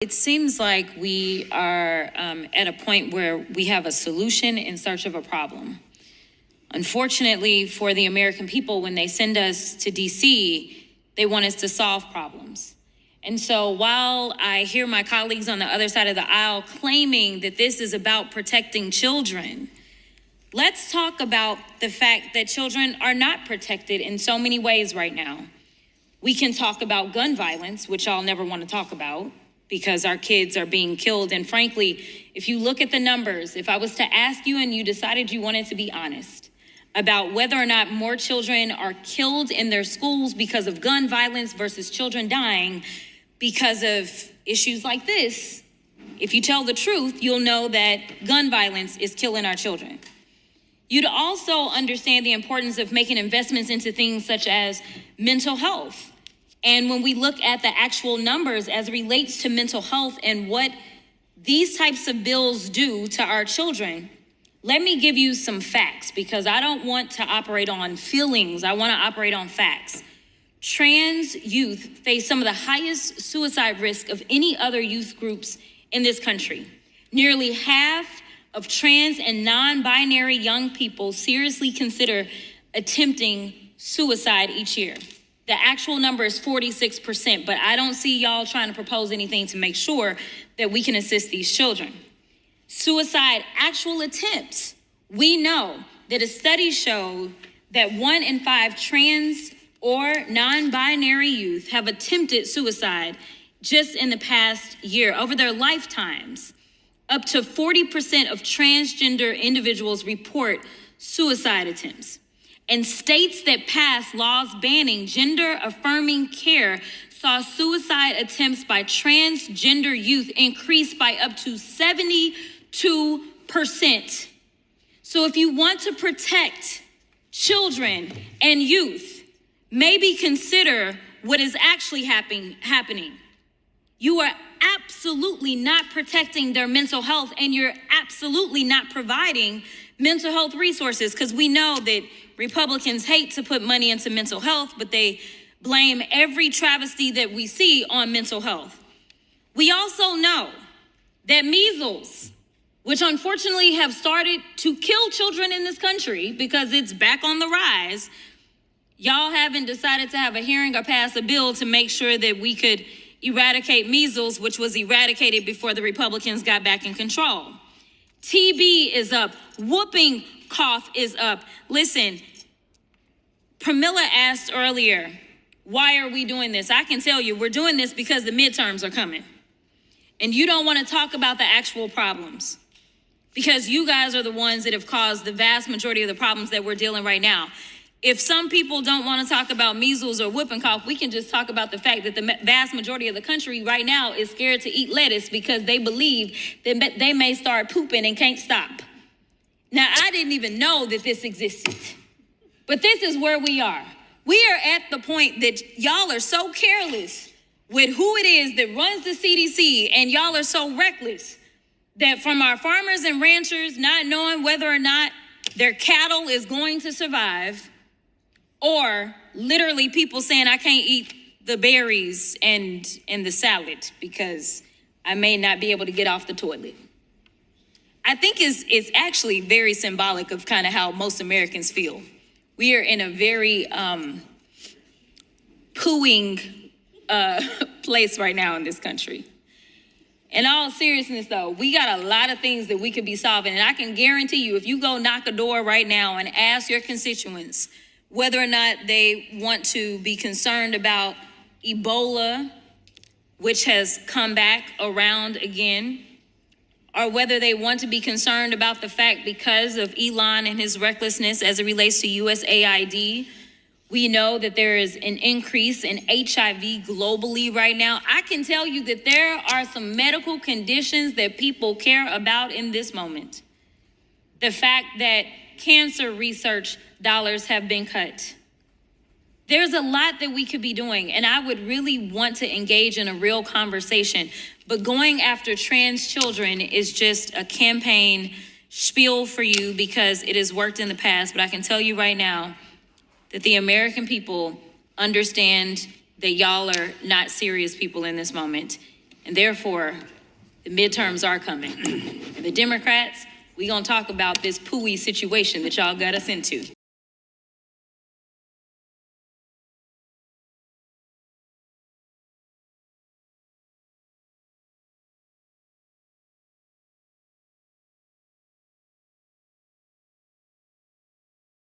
It seems like we are at a point where we have a solution in search of a problem. Unfortunately for the American people, when they send us to DC, they want us to solve problems. And so while I hear my colleagues on the other side of the aisle claiming that this is about protecting children, let's talk about the fact that children are not protected in so many ways right now. We can talk about gun violence, which I'll never want to talk about, because our kids are being killed. And frankly, if you look at the numbers, if I was to ask you and you decided you wanted to be honest about whether or not more children are killed in their schools because of gun violence versus children dying because of issues like this, if you tell the truth, you'll know that gun violence is killing our children. You'd also understand the importance of making investments into things such as mental health. And when we look at the actual numbers as it relates to mental health and what these types of bills do to our children, let me give you some facts, because I don't want to operate on feelings. I want to operate on facts. Trans youth face some of the highest suicide risk of any other youth groups in this country. Nearly half of trans and non-binary young people seriously consider attempting suicide each year. The actual number is 46%, but I don't see y'all trying to propose anything to make sure that we can assist these children. Suicide actual attempts. We know that a study showed that 1 in 5 trans or non-binary youth have attempted suicide just in the past year. Over their lifetimes, up to 40% of transgender individuals report suicide attempts. And states that passed laws banning gender-affirming care saw suicide attempts by transgender youth increase by up to 72%. So if you want to protect children and youth, maybe consider what is actually happening. You are absolutely not protecting their mental health, and you're absolutely not providing mental health resources, because we know that Republicans hate to put money into mental health, but they blame every travesty that we see on mental health. We also know that measles, which unfortunately have started to kill children in this country because it's back on the rise, y'all haven't decided to have a hearing or pass a bill to make sure that we could eradicate measles, which was eradicated before the Republicans got back in control. TB is up. Whooping cough is up. Listen, Pramila asked earlier, why are we doing this? I can tell you, we're doing this because the midterms are coming. And you don't want to talk about the actual problems, because you guys are the ones that have caused the vast majority of the problems that we're dealing right now. If some people don't want to talk about measles or whooping cough, we can just talk about the fact that the vast majority of the country right now is scared to eat lettuce because they believe that they may start pooping and can't stop. Now, I didn't even know that this existed, but this is where we are. We are at the point that y'all are so careless with who it is that runs the CDC, and y'all are so reckless that from our farmers and ranchers not knowing whether or not their cattle is going to survive, or literally people saying, I can't eat the berries and the salad because I may not be able to get off the toilet. I think it's actually very symbolic of kind of how most Americans feel. We are in a very pooing place right now in this country. In all seriousness, though, we got a lot of things that we could be solving. And I can guarantee you, if you go knock a door right now and ask your constituents whether or not they want to be concerned about Ebola, which has come back around again, or whether they want to be concerned about the fact, because of Elon and his recklessness as it relates to USAID, we know that there is an increase in HIV globally right now. I can tell you that there are some medical conditions that people care about in this moment. The fact that cancer research dollars have been cut. There's a lot that we could be doing, and I would really want to engage in a real conversation. But going after trans children is just a campaign spiel for you because it has worked in the past. But I can tell you right now that the American people understand that y'all are not serious people in this moment. And therefore, the midterms are coming. And the Democrats, we gonna talk about this pooey situation that y'all got us into.